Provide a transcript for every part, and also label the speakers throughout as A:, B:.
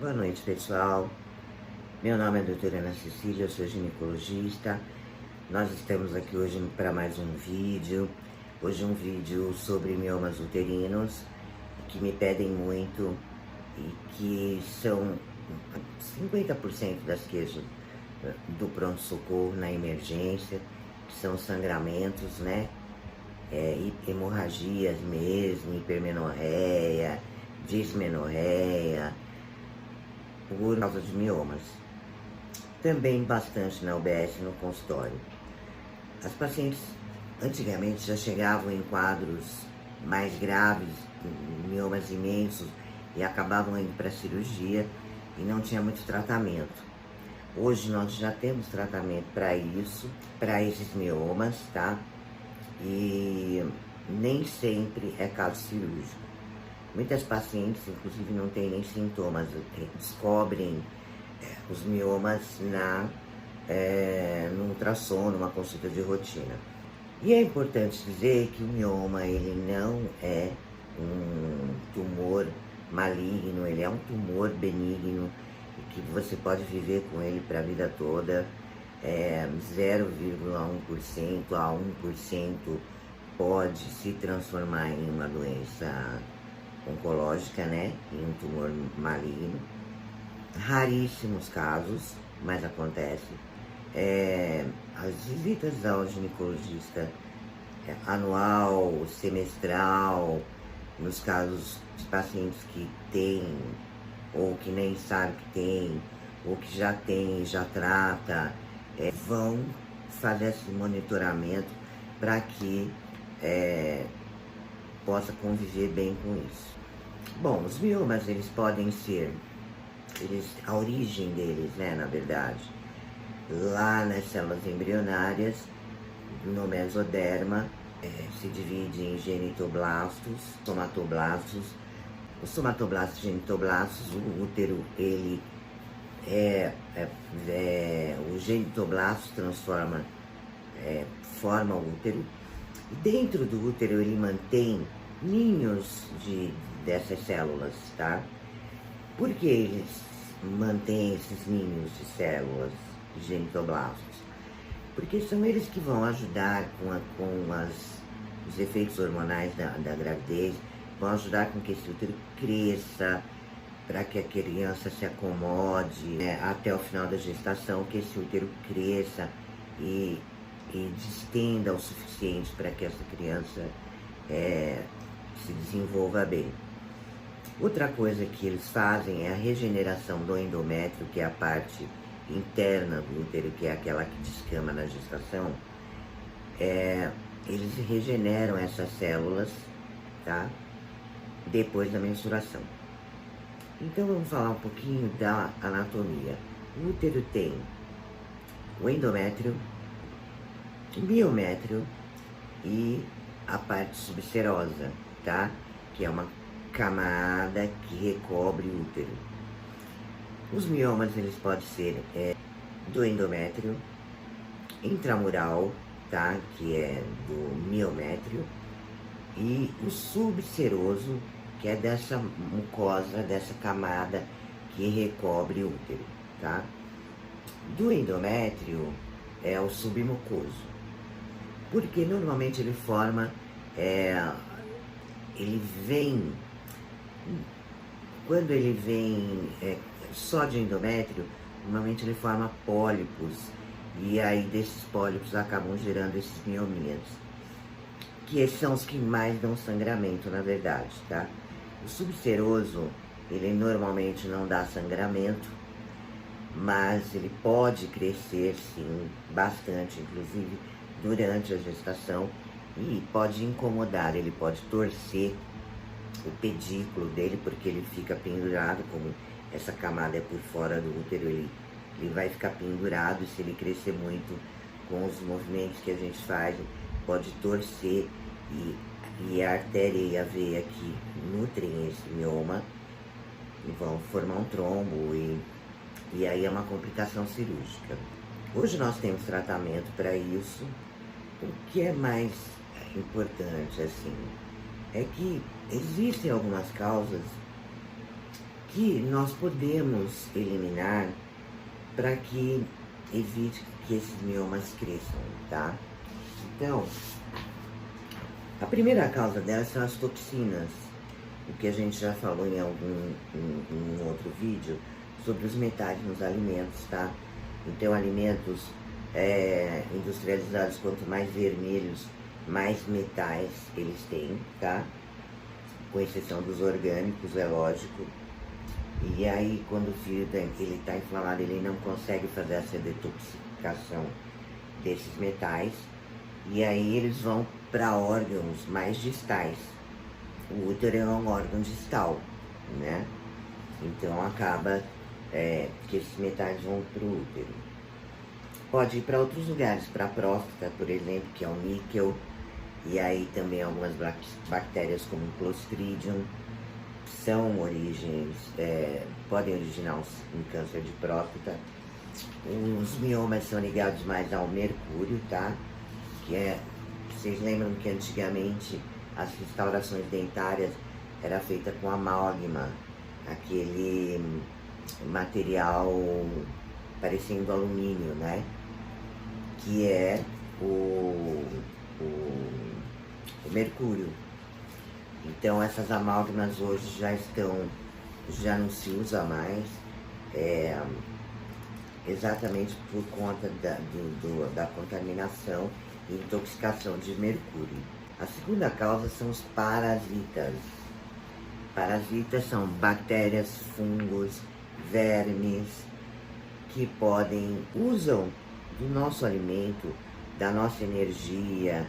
A: Boa noite, pessoal. Meu nome é doutora Ana Cecília, eu sou ginecologista. Nós estamos aqui hoje para mais um vídeo. Hoje um vídeo sobre miomas uterinos, que me pedem muito e que são 50% das queixas do pronto-socorro na emergência, que são sangramentos, né? Hemorragias mesmo, hipermenorreia, dismenorreia, por causa de miomas. Também bastante na UBS no consultório. As pacientes antigamente já chegavam em quadros mais graves, miomas imensos, e acabavam indo para a cirurgia e não tinha muito tratamento. Hoje nós já temos tratamento para isso, para esses miomas, tá? E nem sempre é caso cirúrgico. Muitas pacientes, inclusive, não têm nem sintomas, descobrem os miomas no ultrassom, numa consulta de rotina. E é importante dizer que o mioma, ele não é um tumor maligno, ele é um tumor benigno, e que você pode viver com ele para a vida toda. 0,1% a 1% pode se transformar em uma doença oncológica, né? Em um tumor maligno. Raríssimos casos, mas acontece. As visitas ao ginecologista anual, semestral, nos casos de pacientes que têm, ou que nem sabem que tem, ou que já tem e já trata, vão fazer esse monitoramento para que possa conviver bem com isso. Bom, os miomas, eles podem ser, a origem deles, né, na verdade, lá nas células embrionárias, no mesoderma, se divide em genitoblastos, somatoblastos. Os somatoblastos e genitoblastos, o útero, ele o genitoblasto forma o útero, e dentro do útero ele mantém ninhos dessas células, tá? Por que eles mantêm esses ninhos de células, de genitoblastos? Porque são eles que vão ajudar os efeitos hormonais da gravidez, vão ajudar com que esse útero cresça, para que a criança se acomode, né, até o final da gestação, que esse útero cresça e distenda o suficiente para que essa criança se desenvolva bem. Outra coisa que eles fazem é a regeneração do endométrio, que é a parte interna do útero, que é aquela que descama na gestação. Eles regeneram essas células, tá? Depois da menstruação. Então vamos falar um pouquinho da anatomia. O útero tem o endométrio, o miométrio e a parte subserosa, tá? Que é uma camada que recobre o útero. Os miomas, eles podem ser do endométrio, intramural, tá? Que é do miométrio, e o subseroso, que é dessa mucosa, dessa camada que recobre o útero, tá? Do endométrio é o submucoso, porque normalmente ele forma, quando ele vem só de endométrio, normalmente ele forma pólipos, e aí desses pólipos acabam gerando esses miominhas, que esses são os que mais dão sangramento, na verdade, tá? O subseroso, ele normalmente não dá sangramento, mas ele pode crescer, sim, bastante, inclusive durante a gestação, e pode incomodar, ele pode torcer o pedículo dele, porque ele fica pendurado, como essa camada é por fora do útero, ele vai ficar pendurado, e se ele crescer muito com os movimentos que a gente faz, pode torcer, e a artéria e a veia que nutrem esse mioma e vão formar um trombo, e aí é uma complicação cirúrgica. Hoje nós temos tratamento para isso. O que é mais importante, assim, é que existem algumas causas que nós podemos eliminar para que evite que esses miomas cresçam, tá? Então, a primeira causa delas são as toxinas, o que a gente já falou em um outro vídeo, sobre os metais nos alimentos, tá? Então, alimentos industrializados, quanto mais vermelhos, mais metais eles têm, tá? Com exceção dos orgânicos, é lógico. E aí, quando o fígado ele está inflamado, ele não consegue fazer essa detoxificação desses metais. E aí eles vão para órgãos mais distais. O útero é um órgão distal, né? Então acaba que esses metais vão para o útero. Pode ir para outros lugares, para a próstata, por exemplo, que é o níquel. E aí também algumas bactérias como o Clostridium são origens, podem originar um câncer de próstata. Os miomas são ligados mais ao mercúrio, tá? Vocês lembram que antigamente as restaurações dentárias era feita com amálgama, aquele material parecendo alumínio, né? Que é o mercúrio. Então essas amálgamas hoje já não se usa mais, exatamente por conta da contaminação e intoxicação de mercúrio. A segunda causa são os parasitas. Parasitas são bactérias, fungos, vermes, que usam do nosso alimento, da nossa energia,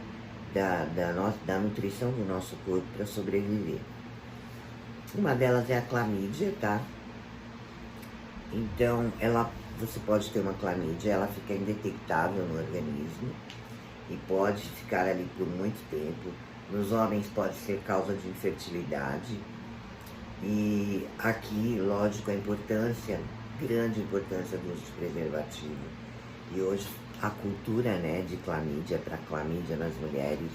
A: da nutrição do nosso corpo para sobreviver. Uma delas é a clamídia, tá? Então, você pode ter uma clamídia, ela fica indetectável no organismo e pode ficar ali por muito tempo. Nos homens pode ser causa de infertilidade. E aqui, lógico, grande importância do uso de preservativo. E hoje a cultura, né, de clamídia, para clamídia nas mulheres,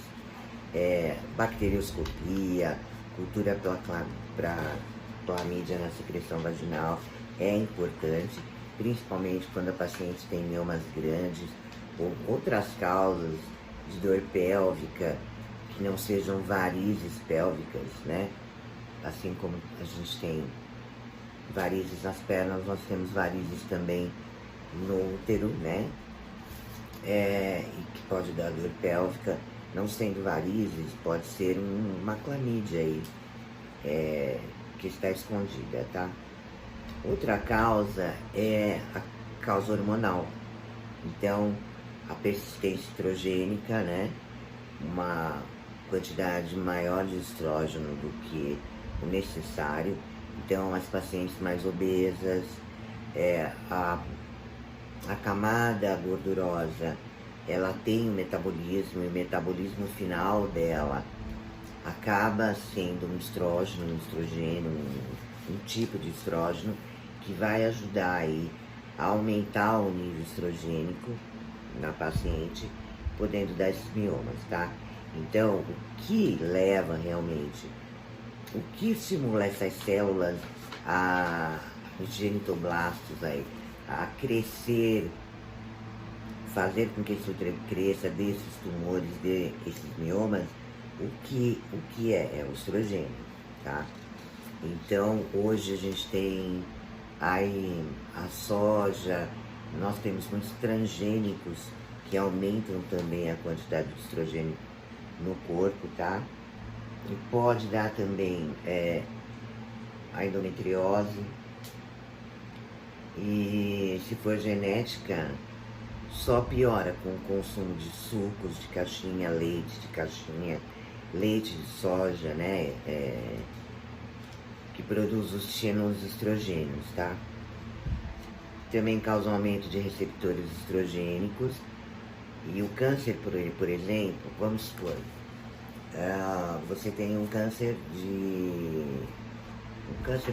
A: bacterioscopia, cultura para clamídia na secreção vaginal é importante, principalmente quando a paciente tem miomas grandes ou outras causas de dor pélvica que não sejam varizes pélvicas, né? Assim como a gente tem varizes nas pernas, nós temos varizes também no útero, né? E que pode dar dor pélvica. Não sendo varizes, pode ser uma clamídia aí, que está escondida, tá? Outra causa é a causa hormonal. Então, a persistência estrogênica, né? Uma quantidade maior de estrógeno do que o necessário. Então, as pacientes mais obesas, a camada gordurosa, ela tem um metabolismo, e o metabolismo final dela acaba sendo um estrógeno, um estrogênio, um tipo de estrógeno que vai ajudar aí a aumentar o nível estrogênico na paciente, podendo dar esses miomas, tá? Então, o que leva realmente, o que estimula essas células, os genitoblastos aí, a crescer, fazer com que esse útero cresça, desses tumores, desses miomas, o que é o estrogênio, tá? Então, hoje a gente tem aí a soja, nós temos muitos transgênicos que aumentam também a quantidade de estrogênio no corpo, tá? E pode dar também a endometriose. E se for genética, só piora com o consumo de sucos de caixinha, leite de caixinha, leite de soja, né? Que produz os xenoestrogênios, tá? Também causa um aumento de receptores estrogênicos. E o câncer, por exemplo, vamos supor, você tem um câncer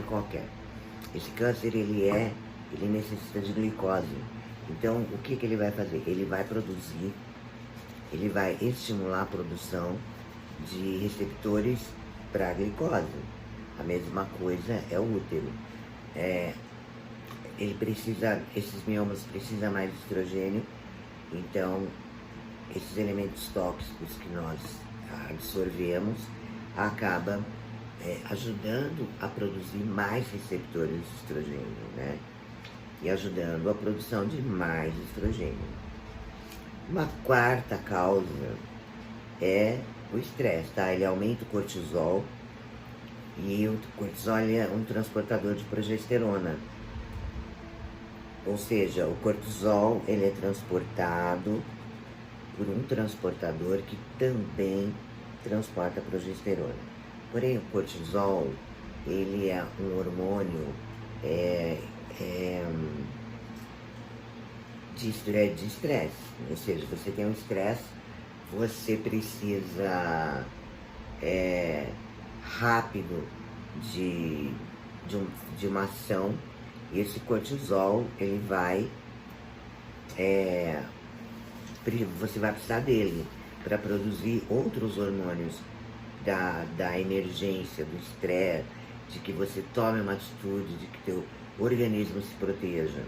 A: qualquer. Esse câncer, ele necessita de glicose. Então, o que ele vai fazer? Ele vai produzir, ele vai estimular a produção de receptores para glicose. A mesma coisa é o útero. esses miomas precisam mais de estrogênio, então esses elementos tóxicos que nós absorvemos acaba ajudando a produzir mais receptores de estrogênio, né? E ajudando a produção de mais estrogênio. Uma quarta causa é o estresse, tá? Ele aumenta o cortisol, e o cortisol é um transportador de progesterona. Ou seja, o cortisol ele é transportado por um transportador que também transporta progesterona. Porém, o cortisol ele é um hormônio de estresse. Ou seja, você tem um estresse, você precisa rápido de uma ação, e esse cortisol ele vai você vai precisar dele para produzir outros hormônios da emergência, do estresse, de que você tome uma atitude, de que teu organismo se proteja.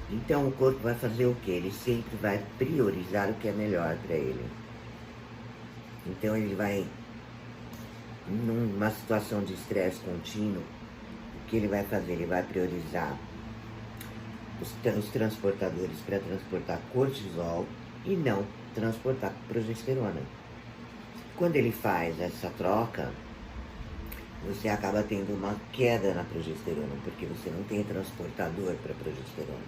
A: Então o corpo vai fazer o quê? Ele sempre vai priorizar o que é melhor para ele. Então ele vai, numa situação de estresse contínuo, o que ele vai fazer? Ele vai priorizar os transportadores para transportar cortisol e não transportar progesterona. Quando ele faz essa troca, você acaba tendo uma queda na progesterona, porque você não tem transportador para progesterona.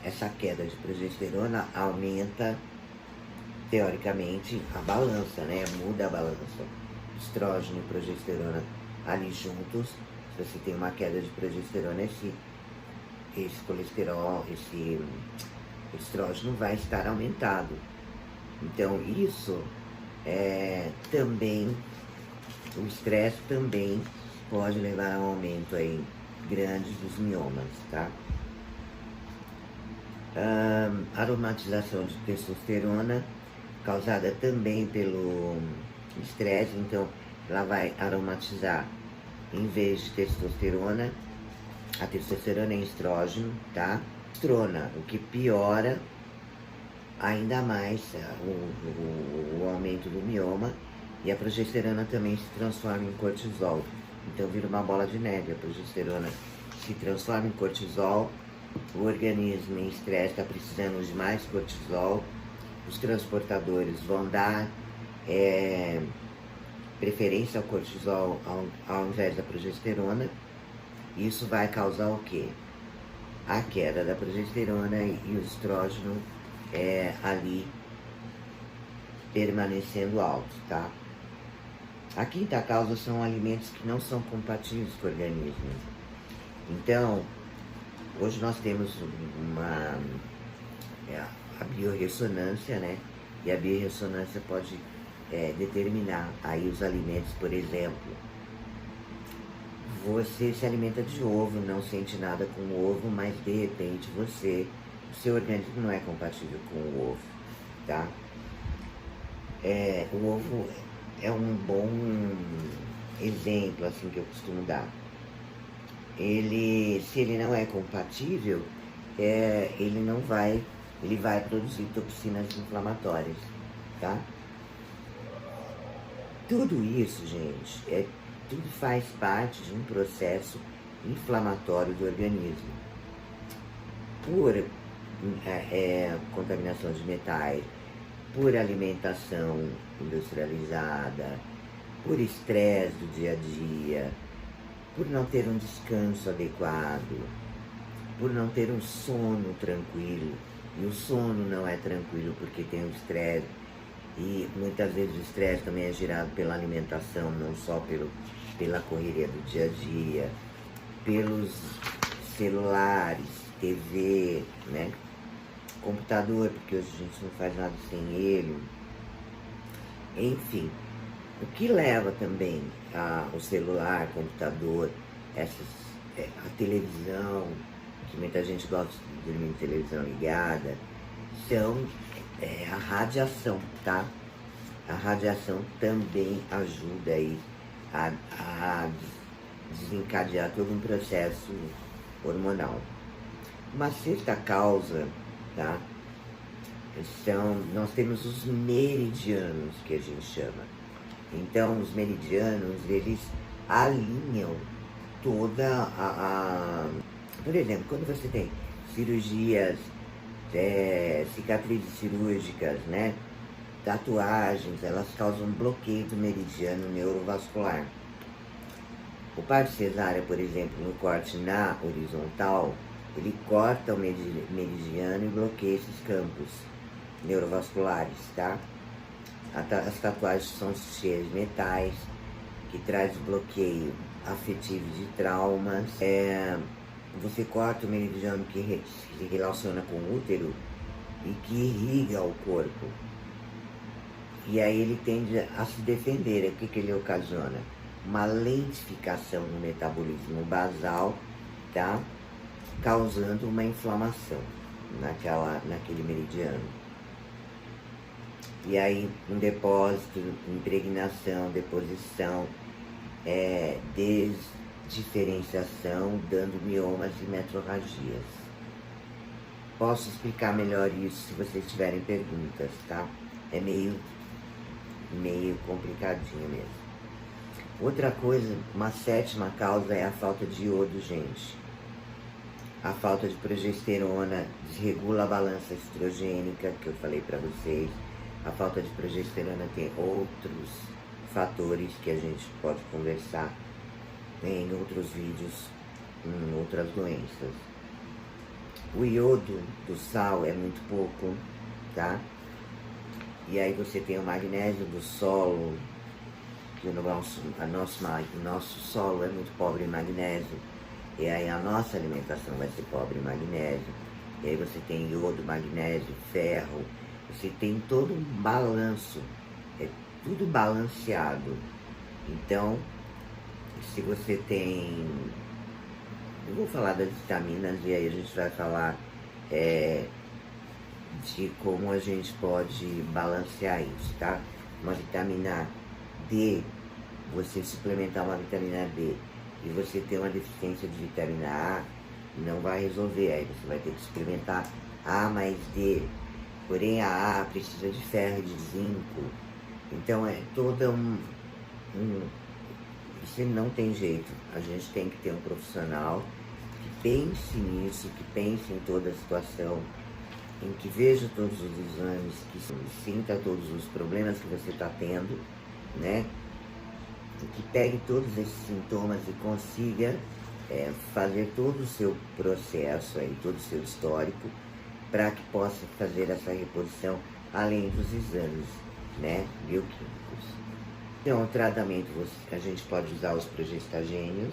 A: Essa queda de progesterona aumenta, teoricamente, a balança, né? Muda a balança. Estrógeno e progesterona ali juntos, se você tem uma queda de progesterona, esse colesterol, esse estrógeno vai estar aumentado. Então isso também, o estresse também pode levar a um aumento aí grande dos miomas, tá? Aromatização de testosterona, causada também pelo estresse, então ela vai aromatizar, em vez de testosterona, a testosterona é estrógeno, tá? Estrona, o que piora ainda mais o aumento do mioma, e a progesterona também se transforma em cortisol. Então vira uma bola de neve, a progesterona se transforma em cortisol, o organismo em estresse está precisando de mais cortisol, os transportadores vão dar preferência ao cortisol ao invés da progesterona. Isso vai causar o quê? A queda da progesterona e o estrógeno ali permanecendo alto, tá? A quinta causa são alimentos que não são compatíveis com o organismo. Então, hoje nós temos a biorressonância, né? E a biorressonância pode determinar aí os alimentos, por exemplo. Você se alimenta de ovo, não sente nada com o ovo, mas de repente o seu organismo não é compatível com o ovo, tá? O ovo é um bom exemplo, assim, que eu costumo dar. Se ele não é compatível, ele vai produzir toxinas inflamatórias, tá? Tudo isso, gente, tudo faz parte de um processo inflamatório do organismo. Por contaminação de metais, por alimentação industrializada, por estresse do dia a dia, por não ter um descanso adequado, por não ter um sono tranquilo. E o sono não é tranquilo porque tem o estresse. E muitas vezes o estresse também é gerado pela alimentação, não só pela correria do dia a dia, pelos celulares, TV, né? Computador, porque hoje a gente não faz nada sem ele. Enfim, o que leva também o celular, computador, a televisão, que muita gente gosta de dormir com televisão ligada, são a radiação, tá? A radiação também ajuda aí a desencadear todo um processo hormonal. Uma sexta causa, tá? Nós temos os meridianos, que a gente chama. Então, os meridianos, eles alinham toda Por exemplo, quando você tem cirurgias, cicatrizes cirúrgicas, né? Tatuagens, elas causam bloqueio do meridiano neurovascular. O parto cesárea, por exemplo, no corte na horizontal, ele corta o meridiano e bloqueia esses campos neurovasculares, tá? As tatuagens são cheias de metais, que traz bloqueio afetivo de traumas. Você corta o meridiano que se relaciona com o útero e que irriga o corpo. E aí ele tende a se defender. O que ele ocasiona? Uma lentificação no metabolismo basal, tá? Causando uma inflamação naquele meridiano. E aí um depósito, impregnação, deposição, desdiferenciação, dando miomas e metrorragias. Posso explicar melhor isso se vocês tiverem perguntas, tá? É meio complicadinho mesmo. Outra coisa, uma sétima causa é a falta de iodo, gente. A falta de progesterona desregula a balança estrogênica, que eu falei para vocês. A falta de progesterona tem outros fatores que a gente pode conversar em outros vídeos, em outras doenças. O iodo do sal é muito pouco, tá? E aí você tem o magnésio do solo, que o nosso solo é muito pobre em magnésio. E aí a nossa alimentação vai ser pobre em magnésio. E aí você tem iodo, magnésio, ferro. Você tem todo um balanço. É tudo balanceado. Então, se você tem... Eu vou falar das vitaminas e aí a gente vai falar de como a gente pode balancear isso, tá? Uma vitamina D, você suplementar uma vitamina D e você ter uma deficiência de vitamina A, não vai resolver. Aí você vai ter que suplementar A mais D. Porém, a A precisa de ferro e de zinco. Então, é toda Isso não tem jeito. A gente tem que ter um profissional que pense nisso, que pense em toda a situação, em que veja todos os exames, que sinta todos os problemas que você está tendo, né? E que pegue todos esses sintomas e consiga fazer todo o seu processo aí, todo o seu histórico, para que possa fazer essa reposição, além dos exames, né, bioquímicos. Então, o tratamento, a gente pode usar os progestagênios,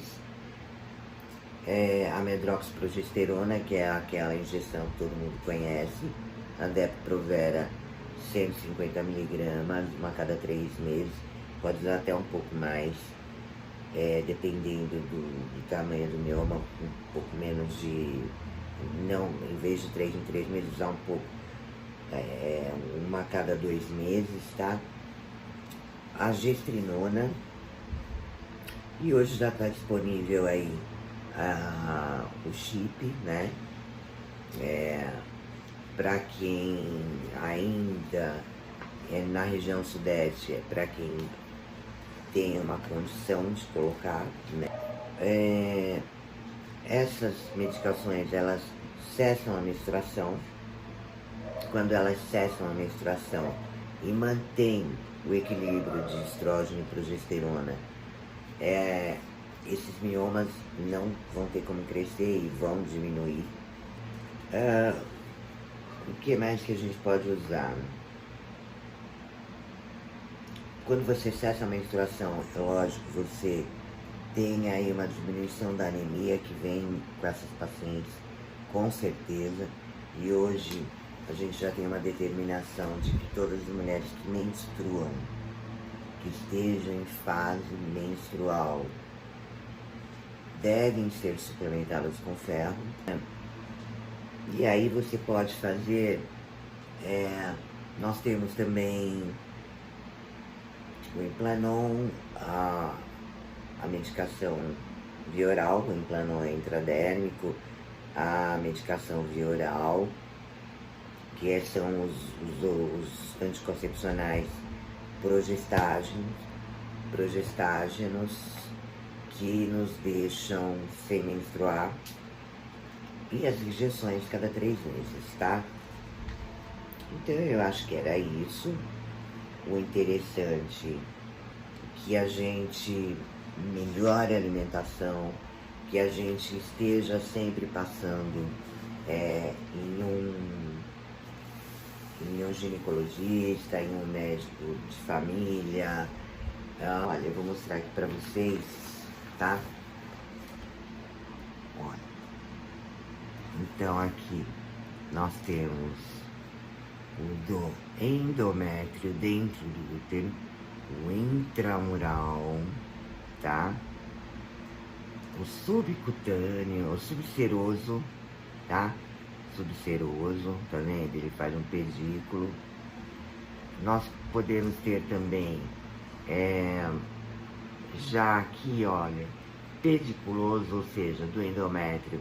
A: a medroxprogesterona, que é aquela injeção que todo mundo conhece, a Depo-Provera 150 miligramas, uma a cada 3 meses, pode usar até um pouco mais, dependendo do tamanho do mioma, um pouco menos de, não, em vez de 3 em 3 meses, usar um pouco, uma a cada 2 meses, tá? A gestrinona, e hoje já está disponível aí o chip, né? Para quem ainda na região sudeste, para quem tem uma condição de colocar, né? Essas medicações, elas cessam a menstruação. Quando elas cessam a menstruação e mantêm o equilíbrio de estrógeno e progesterona, esses miomas não vão ter como crescer e vão diminuir. O que mais que a gente pode usar? Quando você cessa a menstruação, é lógico, você tem aí uma diminuição da anemia que vem com essas pacientes, com certeza. E hoje a gente já tem uma determinação de que todas as mulheres que menstruam, que estejam em fase menstrual, devem ser suplementadas com ferro. E aí você pode fazer, nós temos também o Implanon, a medicação via oral, com implante intradérmico, a medicação via oral, que são os anticoncepcionais progestágenos, que nos deixam sem menstruar, e as injeções cada 3 meses, tá? Então eu acho que era isso. O interessante é que a gente melhore a alimentação, que a gente esteja sempre passando em um ginecologista, em um médico de família. Olha, eu vou mostrar aqui pra vocês, tá? Olha. Então aqui nós temos o endométrio dentro do útero, o intramural, tá? O subcutâneo, o subseroso, tá? Subseroso, tá vendo? Ele faz um pedículo. Nós podemos ter também, já aqui, olha, pediculoso, ou seja, do endométrio,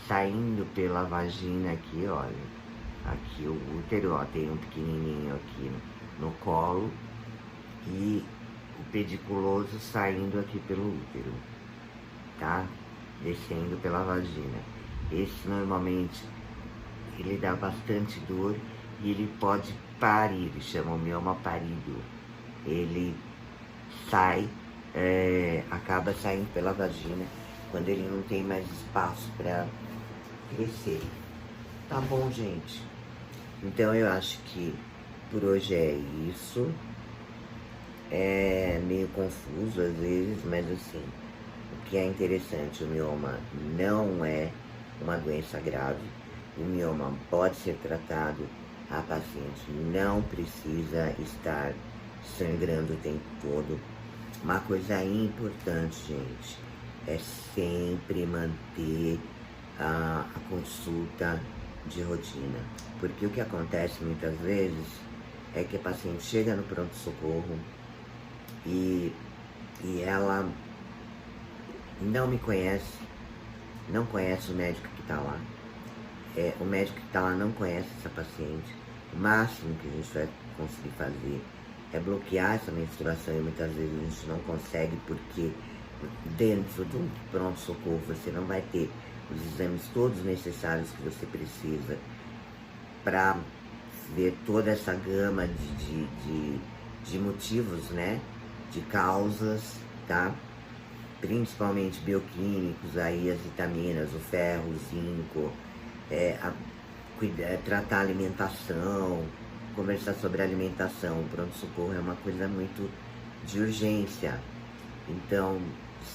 A: saindo pela vagina aqui, olha. Aqui o útero, ó, tem um pequenininho aqui no colo e o pediculoso saindo aqui pelo útero, tá? Descendo pela vagina. Esse normalmente ele dá bastante dor e ele pode parir, chama o mioma parido. Ele sai, acaba saindo pela vagina quando ele não tem mais espaço para crescer. Tá bom, gente? Então eu acho que por hoje é isso. É meio confuso às vezes, mas assim, o que é interessante, o mioma não é uma doença grave. O mioma pode ser tratado, a paciente não precisa estar sangrando o tempo todo. Uma coisa importante, gente, é sempre manter a consulta de rotina, porque o que acontece muitas vezes é que a paciente chega no pronto-socorro e ela não me conhece, não conhece o médico que está lá, o médico que está lá não conhece essa paciente. O máximo que a gente vai conseguir fazer é bloquear essa menstruação, e muitas vezes a gente não consegue, porque dentro de um pronto-socorro você não vai ter os exames todos necessários que você precisa para ver toda essa gama de motivos, né? De causas, tá? Principalmente bioquímicos, aí as vitaminas, o ferro, o zinco, tratar a alimentação, conversar sobre alimentação. O pronto-socorro é uma coisa muito de urgência. Então,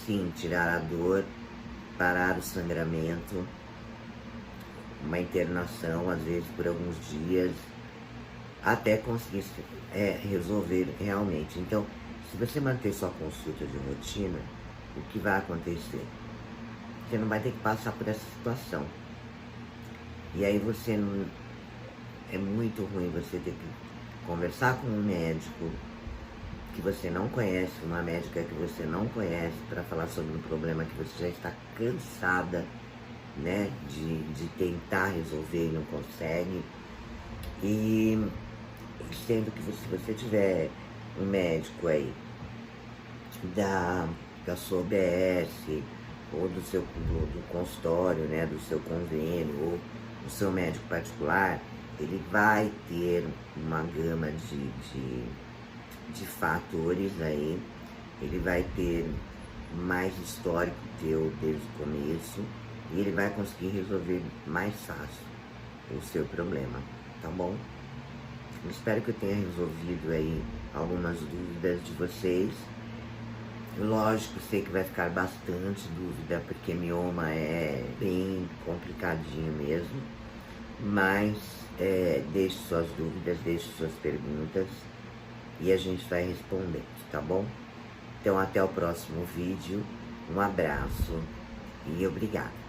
A: sim, tirar a dor, parar o sangramento, uma internação, às vezes por alguns dias, até conseguir resolver realmente. Então, se você manter sua consulta de rotina, o que vai acontecer? Você não vai ter que passar por essa situação. E aí você não... É muito ruim você ter que conversar com um médico que você não conhece, uma médica que você não conhece, para falar sobre um problema que você já está cansada, né, de tentar resolver e não consegue. E sendo que se você tiver um médico aí da sua OBS, ou do consultório, né, do seu convênio, ou do seu médico particular, ele vai ter uma gama de fatores aí, ele vai ter mais histórico teu desde o começo, e ele vai conseguir resolver mais fácil o seu problema, tá bom? Espero que eu tenha resolvido aí algumas dúvidas de vocês. Lógico, sei que vai ficar bastante dúvida, porque mioma é bem complicadinho mesmo, mas deixe suas dúvidas, deixe suas perguntas e a gente vai respondendo, tá bom? Então até o próximo vídeo, um abraço e obrigada.